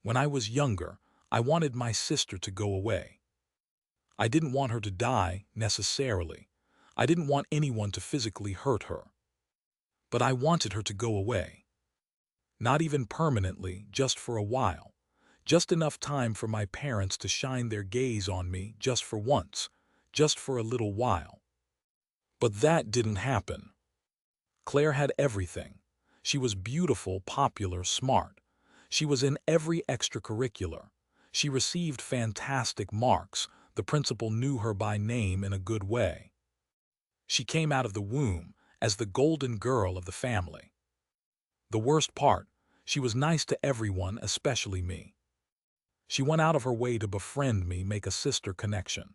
When I was younger, I wanted my sister to go away. I didn't want her to die, necessarily. I didn't want anyone to physically hurt her. But I wanted her to go away. Not even permanently, just for a while. Just enough time for my parents to shine their gaze on me just for once, just for a little while. But that didn't happen. Claire had everything. She was beautiful, popular, smart. She was in every extracurricular. She received fantastic marks. The principal knew her by name in a good way. She came out of the womb as the golden girl of the family. The worst part, she was nice to everyone, especially me. She went out of her way to befriend me, make a sister connection.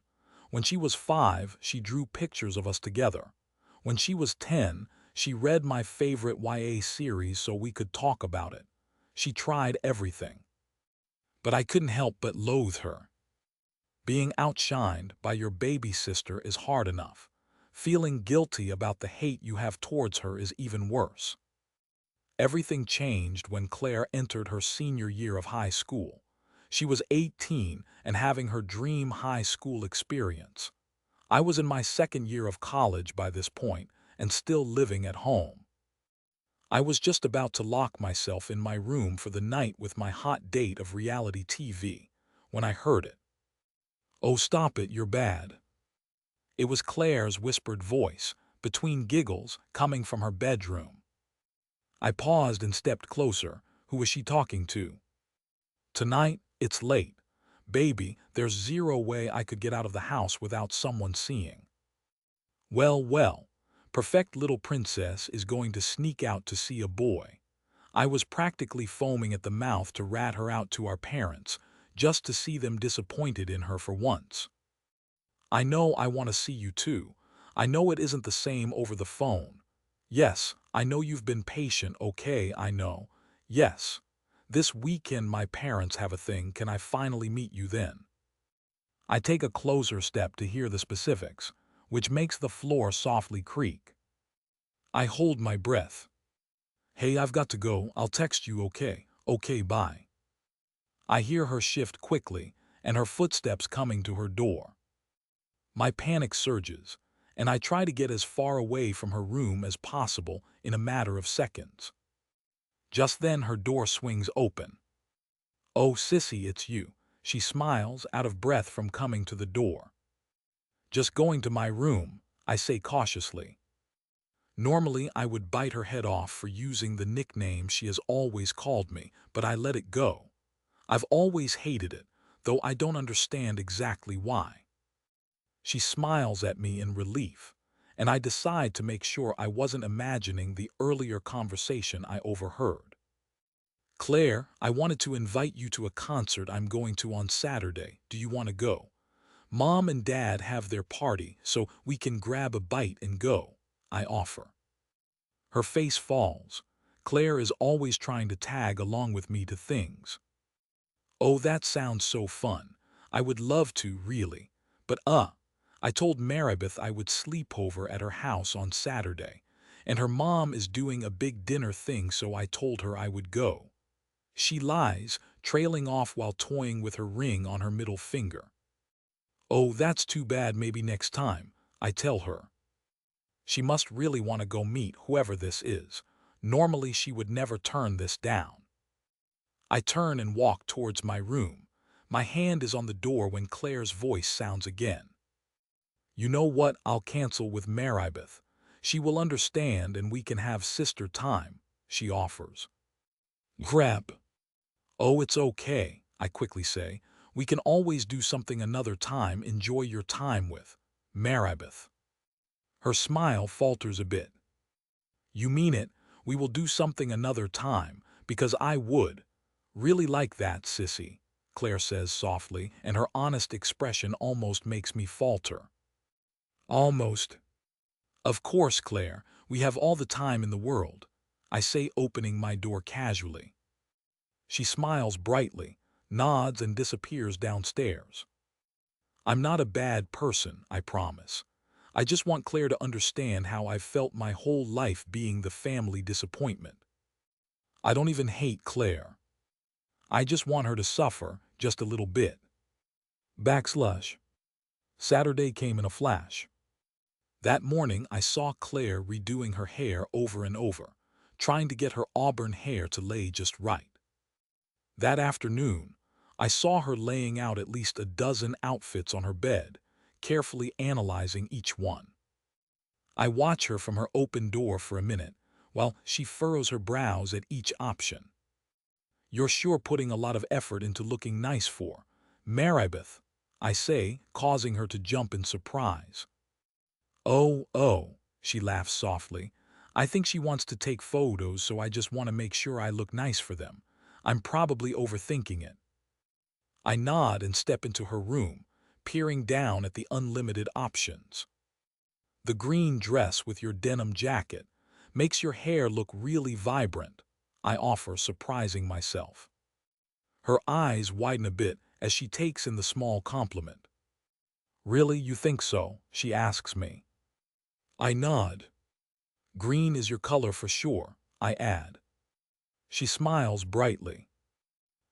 When she was 5, she drew pictures of us together. When she was 10, she read my favorite YA series so we could talk about it. She tried everything. But I couldn't help but loathe her. Being outshined by your baby sister is hard enough. Feeling guilty about the hate you have towards her is even worse. Everything changed when Claire entered her senior year of high school. She was 18 and having her dream high school experience. I was in my second year of college by this point and still living at home. I was just about to lock myself in my room for the night with my hot date of reality TV when I heard it. "Oh, stop it, you're bad." It was Claire's whispered voice, between giggles, coming from her bedroom. I paused and stepped closer. Who was she talking to? "Tonight, it's late. Baby, there's zero way I could get out of the house without someone seeing." Well, well, perfect little princess is going to sneak out to see a boy. I was practically foaming at the mouth to rat her out to our parents, just to see them disappointed in her for once. "I know I want to see you too. I know it isn't the same over the phone. Yes, I know you've been patient, okay, I know. Yes. This weekend my parents have a thing, can I finally meet you then?" I take a closer step to hear the specifics, which makes the floor softly creak. I hold my breath. "Hey, I've got to go, I'll text you, okay? Okay, bye." I hear her shift quickly, and her footsteps coming to her door. My panic surges, and I try to get as far away from her room as possible in a matter of seconds. Just then her door swings open. "Oh, Sissy, it's you." She smiles, out of breath from coming to the door. "Just going to my room," I say cautiously. Normally I would bite her head off for using the nickname she has always called me, but I let it go. I've always hated it, though I don't understand exactly why. She smiles at me in relief, and I decide to make sure I wasn't imagining the earlier conversation I overheard. "Claire, I wanted to invite you to a concert I'm going to on Saturday. Do you want to go? Mom and Dad have their party, so we can grab a bite and go," I offer. Her face falls. Claire is always trying to tag along with me to things. "Oh, that sounds so fun. I would love to, really. But I told Maribeth I would sleep over at her house on Saturday, and her mom is doing a big dinner thing, so I told her I would go." She lies, trailing off while toying with her ring on her middle finger. "Oh, that's too bad, maybe next time," I tell her. She must really want to go meet whoever this is. Normally she would never turn this down. I turn and walk towards my room. My hand is on the door when Claire's voice sounds again. "You know what, I'll cancel with Maribeth. She will understand and we can have sister time," she offers. Crap. "Oh, it's okay," I quickly say. "We can always do something another time. Enjoy your time with Maribeth." Her smile falters a bit. "You mean it? We will do something another time, because I would really like that, Sissy," Claire says softly, and her honest expression almost makes me falter. "Almost." "Of course, Claire, we have all the time in the world," I say, opening my door casually. She smiles brightly, nods, and disappears downstairs. I'm not a bad person, I promise. I just want Claire to understand how I've felt my whole life being the family disappointment. I don't even hate Claire. I just want her to suffer just a little bit. Backslash. Saturday came in a flash. That morning, I saw Claire redoing her hair over and over, trying to get her auburn hair to lay just right. That afternoon, I saw her laying out at least a dozen outfits on her bed, carefully analyzing each one. I watch her from her open door for a minute, while she furrows her brows at each option. You're sure putting a lot of effort into looking nice for Maribeth, I say, causing her to jump in surprise. Oh, she laughs softly. I think she wants to take photos, so I just want to make sure I look nice for them. I'm probably overthinking it. I nod and step into her room, peering down at the unlimited options. The green dress with your denim jacket makes your hair look really vibrant, I offer, surprising myself. Her eyes widen a bit as she takes in the small compliment. Really, you think so? She asks me. I nod. Green is your color for sure, I add. She smiles brightly.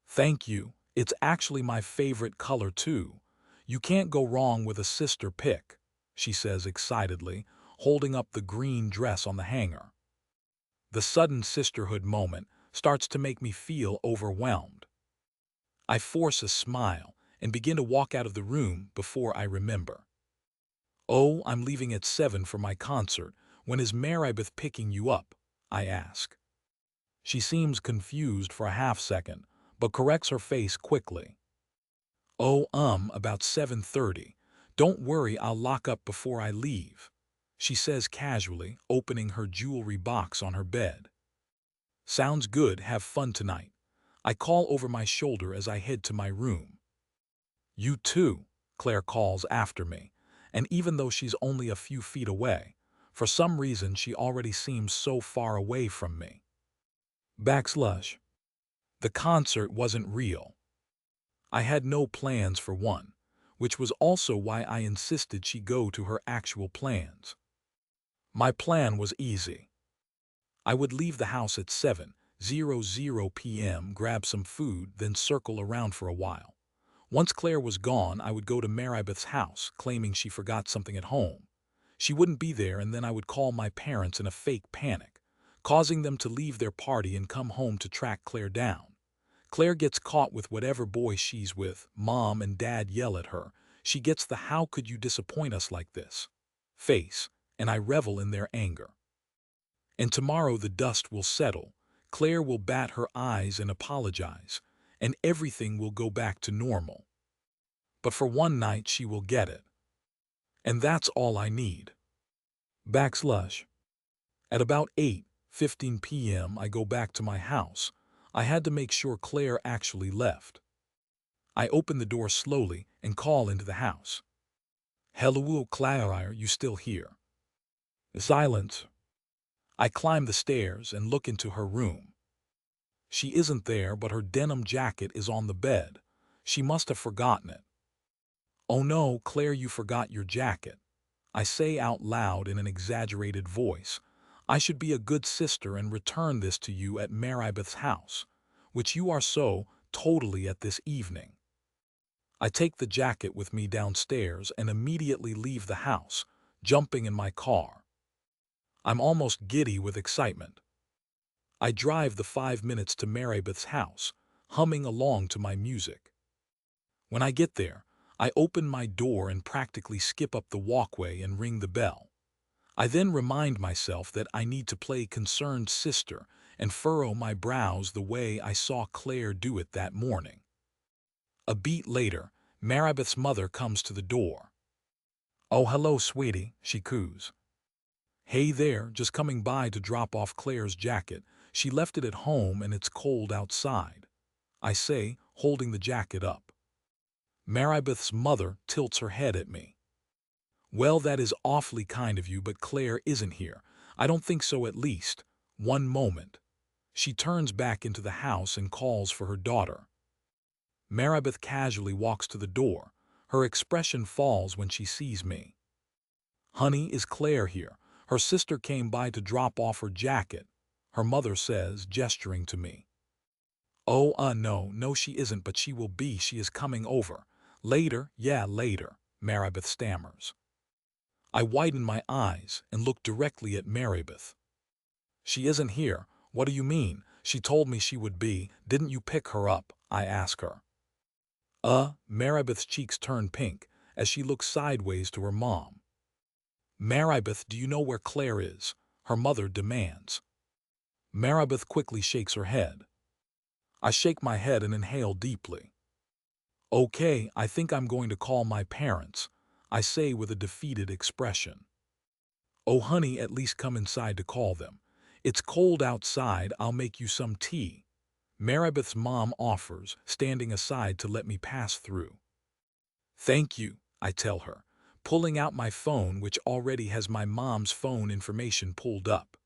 Thank you, it's actually my favorite color too. You can't go wrong with a sister pick, she says excitedly, holding up the green dress on the hanger. The sudden sisterhood moment starts to make me feel overwhelmed. I force a smile and begin to walk out of the room before I remember. Oh, I'm leaving at 7 for my concert. When is Maribeth picking you up? I ask. She seems confused for a half-second, but corrects her face quickly. Oh, about 7:30. Don't worry, I'll lock up before I leave, she says casually, opening her jewelry box on her bed. Sounds good, have fun tonight. I call over my shoulder as I head to my room. You too, Claire calls after me, and even though she's only a few feet away, for some reason she already seems so far away from me. Backslash. The concert wasn't real. I had no plans for one, which was also why I insisted she go to her actual plans. My plan was easy. I would leave the house at 7:00 p.m., grab some food, then circle around for a while. Once Claire was gone, I would go to Maribeth's house, claiming she forgot something at home. She wouldn't be there, and then I would call my parents in a fake panic, causing them to leave their party and come home to track Claire down. Claire gets caught with whatever boy she's with, Mom and Dad yell at her. She gets the "how could you disappoint us like this" face, and I revel in their anger. And tomorrow the dust will settle, Claire will bat her eyes and apologize, and everything will go back to normal. But for one night she will get it. And that's all I need. Backslash. At about 8:15 p.m. I go back to my house. I had to make sure Claire actually left. I open the door slowly and call into the house. Hello, Claire, are you still here? Silence. I climb the stairs and look into her room. She isn't there, but her denim jacket is on the bed. She must have forgotten it. Oh no, Claire, you forgot your jacket, I say out loud in an exaggerated voice. I should be a good sister and return this to you at Maribeth's house, which you are so totally at this evening. I take the jacket with me downstairs and immediately leave the house, jumping in my car. I'm almost giddy with excitement. I drive the 5 minutes to Maribeth's house, humming along to my music. When I get there, I open my door and practically skip up the walkway and ring the bell. I then remind myself that I need to play concerned sister and furrow my brows the way I saw Claire do it that morning. A beat later, Maribeth's mother comes to the door. Oh, hello, sweetie, she coos. Hey there, just coming by to drop off Claire's jacket. She left it at home and it's cold outside, I say, holding the jacket up. Maribeth's mother tilts her head at me. Well, that is awfully kind of you, but Claire isn't here. I don't think so, at least. One moment. She turns back into the house and calls for her daughter. Maribeth casually walks to the door. Her expression falls when she sees me. Honey, is Claire here? Her sister came by to drop off her jacket, her mother says, gesturing to me. Oh, no, she isn't, but she will be. She is coming over. Later, yeah, later, Maribeth stammers. I widen my eyes and look directly at Maribeth. She isn't here. What do you mean? She told me she would be. Didn't you pick her up? I ask her. Maribeth's cheeks turn pink as she looks sideways to her mom. Maribeth, do you know where Claire is? Her mother demands. Maribeth quickly shakes her head. I shake my head and inhale deeply. Okay, I think I'm going to call my parents, I say with a defeated expression. Oh honey, at least come inside to call them. It's cold outside, I'll make you some tea. Maribeth's mom offers, standing aside to let me pass through. Thank you, I tell her, pulling out my phone which already has my mom's phone information pulled up.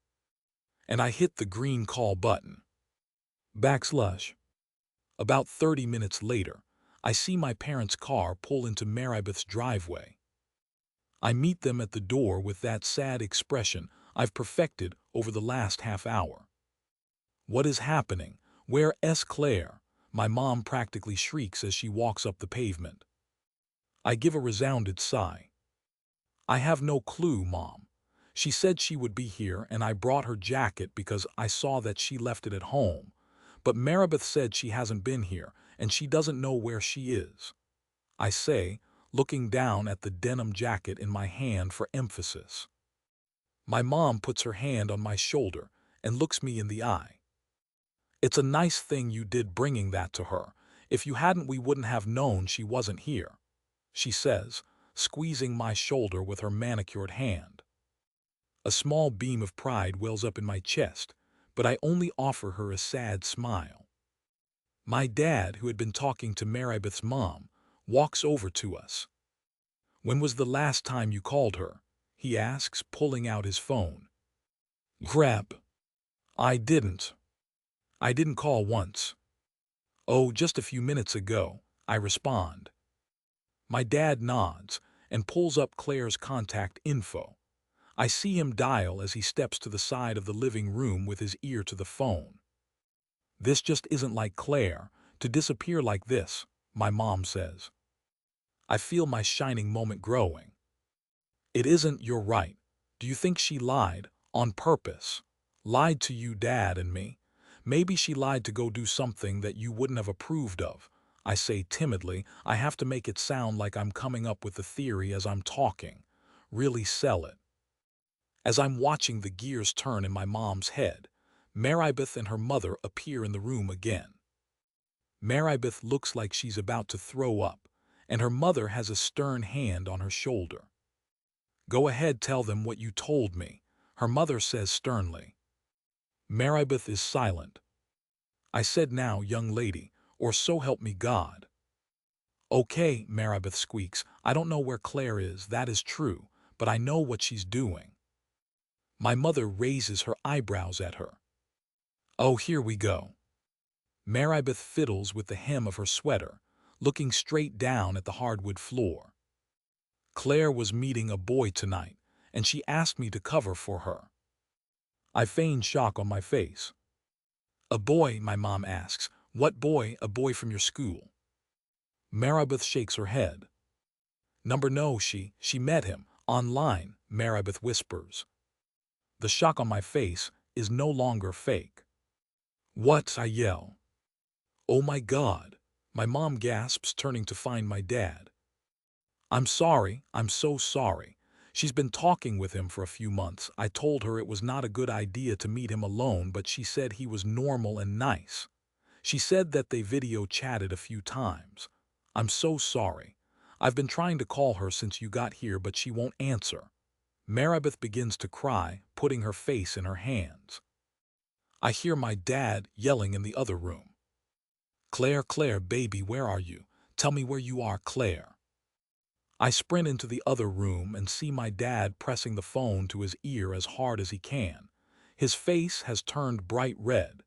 And I hit the green call button. Backslash. About 30 minutes later, I see my parents' car pull into Maribeth's driveway. I meet them at the door with that sad expression I've perfected over the last half hour. What is happening? Where's Claire? My mom practically shrieks as she walks up the pavement. I give a resounded sigh. I have no clue, Mom. She said she would be here and I brought her jacket because I saw that she left it at home. But Maribeth said she hasn't been here and she doesn't know where she is. I say, looking down at the denim jacket in my hand for emphasis. My mom puts her hand on my shoulder and looks me in the eye. It's a nice thing you did bringing that to her. If you hadn't, we wouldn't have known she wasn't here, she says, squeezing my shoulder with her manicured hand. A small beam of pride wells up in my chest, but I only offer her a sad smile. My dad, who had been talking to Maribeth's mom, walks over to us. When was the last time you called her? He asks, pulling out his phone. Crap. I didn't call once. Oh, just a few minutes ago, I respond. My dad nods and pulls up Claire's contact info. I see him dial as he steps to the side of the living room with his ear to the phone. This just isn't like Claire, to disappear like this, my mom says. I feel my shining moment growing. It isn't, you're right. Do you think she lied, on purpose? Lied to you, Dad, and me? Maybe she lied to go do something that you wouldn't have approved of. I say timidly, I have to make it sound like I'm coming up with the theory as I'm talking. Really sell it. As I'm watching the gears turn in my mom's head, Maribeth and her mother appear in the room again. Maribeth looks like she's about to throw up, and her mother has a stern hand on her shoulder. Go ahead, tell them what you told me, her mother says sternly. Maribeth is silent. I said, now, young lady, or so help me God. Okay, Maribeth squeaks, I don't know where Claire is, that is true, but I know what she's doing. My mother raises her eyebrows at her. Oh, here we go. Maribeth fiddles with the hem of her sweater, looking straight down at the hardwood floor. Claire was meeting a boy tonight, and she asked me to cover for her. I feign shock on my face. A boy, my mom asks. What boy? A boy from your school. Maribeth shakes her head. No, she met him, online, Maribeth whispers. The shock on my face is no longer fake. What? I yell. Oh my God, my mom gasps, turning to find my dad. I'm sorry, I'm so sorry. She's been talking with him for a few months. I told her it was not a good idea to meet him alone, but she said he was normal and nice. She said that they video chatted a few times. I'm so sorry. I've been trying to call her since you got here, but she won't answer. Maribeth begins to cry, putting her face in her hands. I hear my dad yelling in the other room. Claire, Claire, baby, where are you? Tell me where you are, Claire. I sprint into the other room and see my dad pressing the phone to his ear as hard as he can. His face has turned bright red.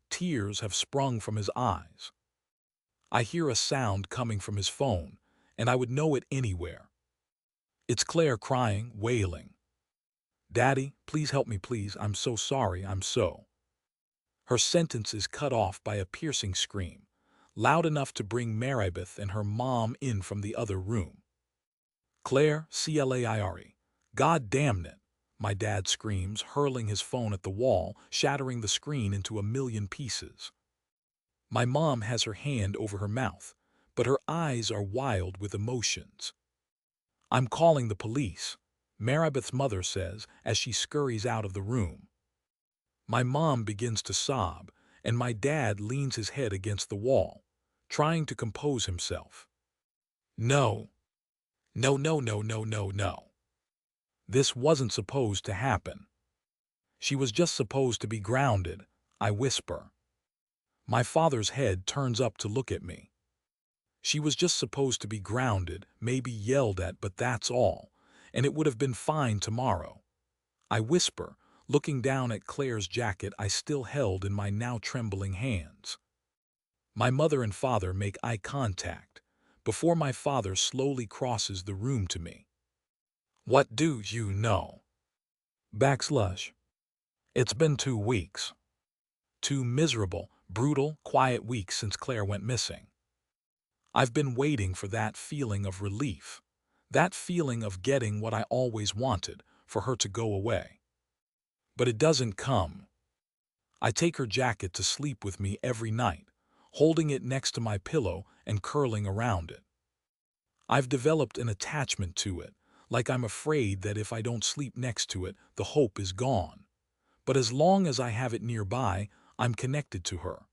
Tears have sprung from his eyes. I hear a sound coming from his phone, and I would know it anywhere. It's Claire crying, wailing. Daddy, please help me, please. I'm so sorry, I'm so. Her sentence is cut off by a piercing scream, loud enough to bring Maribeth and her mom in from the other room. "Claire, Claire, God damn it!" my dad screams, hurling his phone at the wall, shattering the screen into a million pieces. My mom has her hand over her mouth, but her eyes are wild with emotions. "I'm calling the police," Maribeth's mother says as she scurries out of the room. My mom begins to sob, and my dad leans his head against the wall, trying to compose himself. "No. No, no, no, no, no, no. This wasn't supposed to happen. She was just supposed to be grounded," I whisper. My father's head turns up to look at me. "She was just supposed to be grounded, maybe yelled at, but that's all, and it would have been fine tomorrow," I whisper, looking down at Claire's jacket I still held in my now trembling hands. My mother and father make eye contact before my father slowly crosses the room to me. "What do you know?" Backslush. It's been 2 weeks. 2 miserable, brutal, quiet weeks since Claire went missing. I've been waiting for that feeling of relief, that feeling of getting what I always wanted, for her to go away. But it doesn't come. I take her jacket to sleep with me every night, holding it next to my pillow and curling around it. I've developed an attachment to it, like I'm afraid that if I don't sleep next to it, the hope is gone. But as long as I have it nearby, I'm connected to her.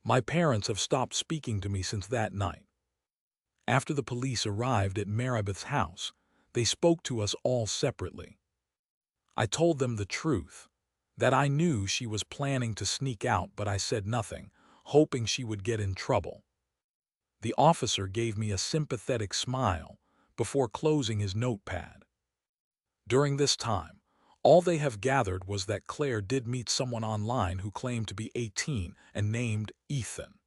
My parents have stopped speaking to me since that night. After the police arrived at Maribeth's house, they spoke to us all separately. I told them the truth, that I knew she was planning to sneak out, but I said nothing, hoping she would get in trouble. The officer gave me a sympathetic smile before closing his notepad. During this time, all they have gathered was that Claire did meet someone online who claimed to be 18 and named Ethan.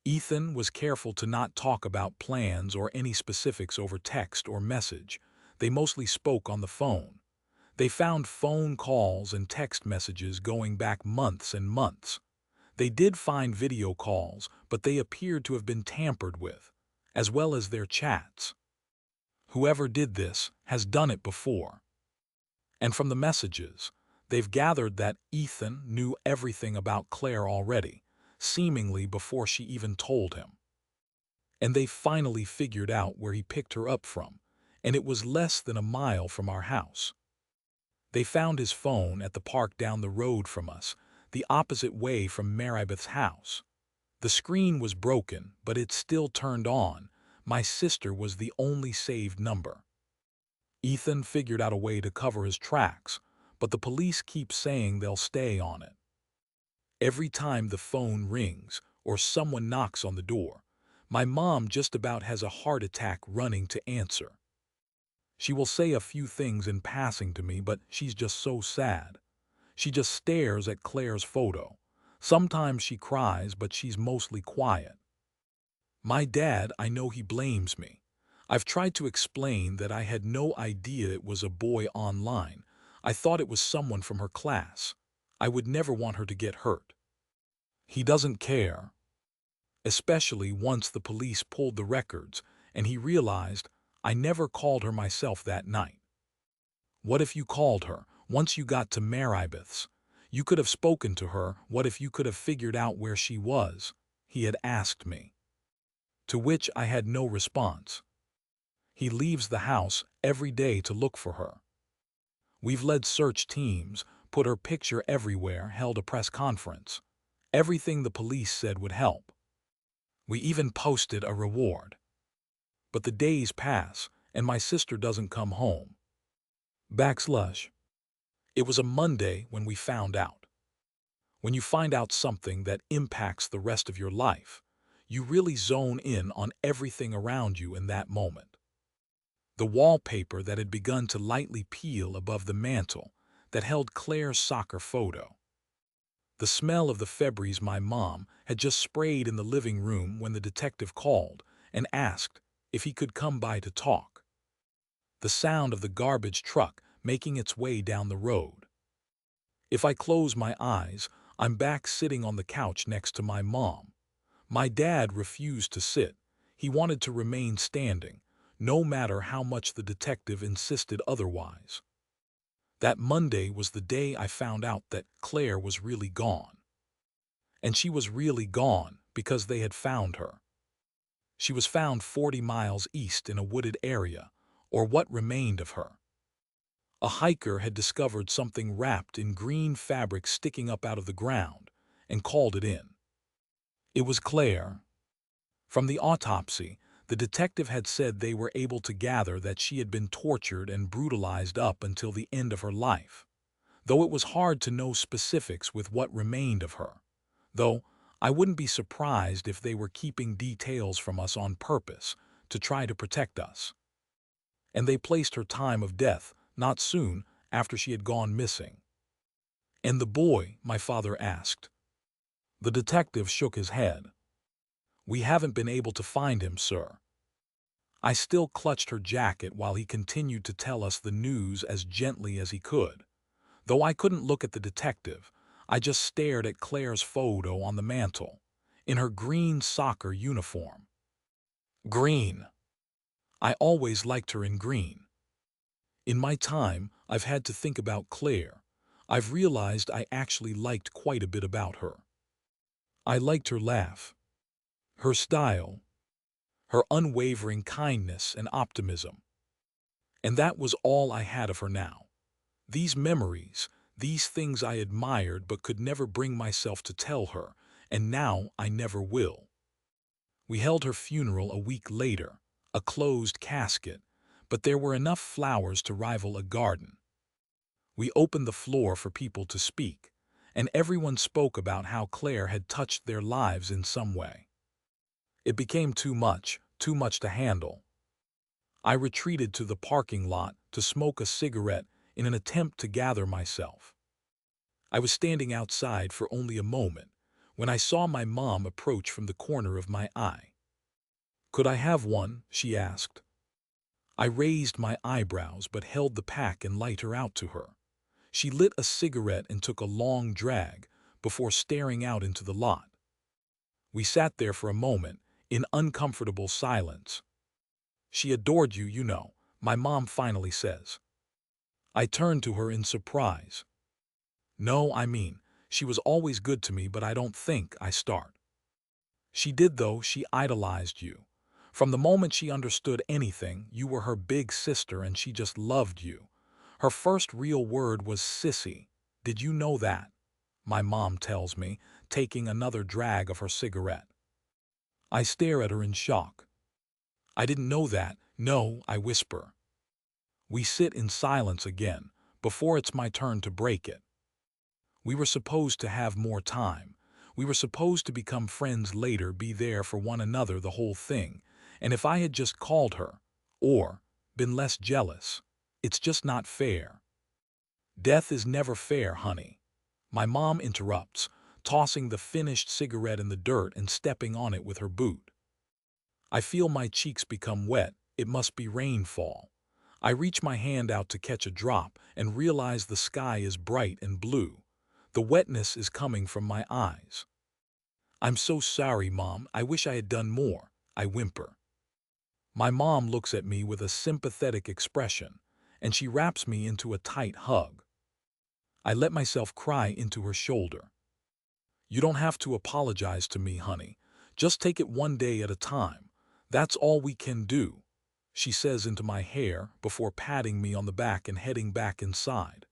Ethan was careful to not talk about plans or any specifics over text or message. They mostly spoke on the phone. They found phone calls and text messages going back months and months. They did find video calls, but they appeared to have been tampered with, as well as their chats. Whoever did this has done it before. And from the messages, they've gathered that Ethan knew everything about Claire already, seemingly before she even told him. And they finally figured out where he picked her up from, and it was less than a mile from our house. They found his phone at the park down the road from us, the opposite way from Maribeth's house. The screen was broken, but it still turned on. My sister was the only saved number. Ethan figured out a way to cover his tracks, but the police keep saying they'll stay on it. Every time the phone rings or someone knocks on the door, my mom just about has a heart attack running to answer. She will say a few things in passing to me, but she's just so sad. She just stares at Claire's photo. Sometimes she cries, but she's mostly quiet. My dad, I know he blames me. I've tried to explain that I had no idea it was a boy online. I thought it was someone from her class. I would never want her to get hurt. He doesn't care, especially once the police pulled the records and he realized I never called her myself that night. "What if you called her once you got to Maribeth's? You could have spoken to her. What if you could have figured out where she was?" he had asked me. To which I had no response. He leaves the house every day to look for her. We've led search teams, put her picture everywhere, held a press conference. Everything the police said would help. We even posted a reward. But the days pass, and my sister doesn't come home. Backslush. It was a Monday when we found out. When you find out something that impacts the rest of your life, you really zone in on everything around you in that moment. The wallpaper that had begun to lightly peel above the mantel that held Claire's soccer photo. The smell of the Febreze my mom had just sprayed in the living room when the detective called and asked if he could come by to talk. The sound of the garbage truck making its way down the road. If I close my eyes, I'm back sitting on the couch next to my mom. My dad refused to sit. He wanted to remain standing, no matter how much the detective insisted otherwise. That Monday was the day I found out that Claire was really gone. And she was really gone because they had found her. She was found 40 miles east in a wooded area, or what remained of her. A hiker had discovered something wrapped in green fabric sticking up out of the ground and called it in. It was Claire. From the autopsy, the detective had said they were able to gather that she had been tortured and brutalized up until the end of her life, though it was hard to know specifics with what remained of her. Though I wouldn't be surprised if they were keeping details from us on purpose to try to protect us. And they placed her time of death not soon after she had gone missing. "And the boy?" my father asked. The detective shook his head. "We haven't been able to find him, sir." I still clutched her jacket while he continued to tell us the news as gently as he could. Though I couldn't look at the detective, I just stared at Claire's photo on the mantel, in her green soccer uniform. Green. I always liked her in green. In my time, I've had to think about Claire. I've realized I actually liked quite a bit about her. I liked her laugh, her style, her unwavering kindness and optimism. And that was all I had of her now. These memories, these things I admired but could never bring myself to tell her, and now I never will. We held her funeral a week later, a closed casket, but there were enough flowers to rival a garden. We opened the floor for people to speak, and everyone spoke about how Claire had touched their lives in some way. It became too much to handle. I retreated to the parking lot to smoke a cigarette in an attempt to gather myself. I was standing outside for only a moment when I saw my mom approach from the corner of my eye. "Could I have one?" she asked. I raised my eyebrows but held the pack and lighter out to her. She lit a cigarette and took a long drag before staring out into the lot. We sat there for a moment in uncomfortable silence. "She adored you, you know," my mom finally says. I turned to her in surprise. "No, I mean, she was always good to me, but I don't think I start." "She did, though. She idolized you. From the moment she understood anything, you were her big sister and she just loved you. Her first real word was Sissy. Did you know that?" my mom tells me, taking another drag of her cigarette. I stare at her in shock. "I didn't know that." "No," I whisper. We sit in silence again, before it's my turn to break it. We were supposed to have more time. We were supposed to become friends later, be there for one another, the whole thing. And if I had just called her, or been less jealous, it's just not fair. "Death is never fair, honey," my mom interrupts, tossing the finished cigarette in the dirt and stepping on it with her boot. I feel my cheeks become wet. It must be rainfall. I reach my hand out to catch a drop and realize the sky is bright and blue. The wetness is coming from my eyes. "I'm so sorry, Mom. I wish I had done more," I whimper. My mom looks at me with a sympathetic expression, and she wraps me into a tight hug. I let myself cry into her shoulder. "You don't have to apologize to me, honey. Just take it one day at a time. That's all we can do," she says into my hair before patting me on the back and heading back inside.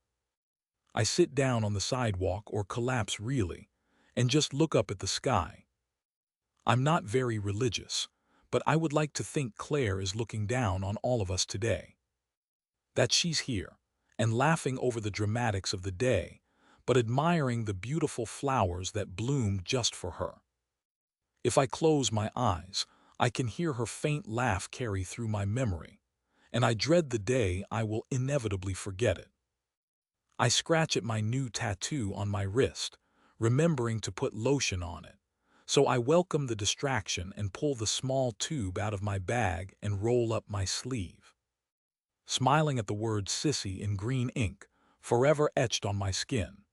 I sit down on the sidewalk, or collapse really, and just look up at the sky. I'm not very religious, but I would like to think Claire is looking down on all of us today. That she's here, and laughing over the dramatics of the day, but admiring the beautiful flowers that bloomed just for her. If I close my eyes, I can hear her faint laugh carry through my memory, and I dread the day I will inevitably forget it. I scratch at my new tattoo on my wrist, remembering to put lotion on it, so I welcome the distraction and pull the small tube out of my bag and roll up my sleeve. Smiling at the word Sissy in green ink, forever etched on my skin,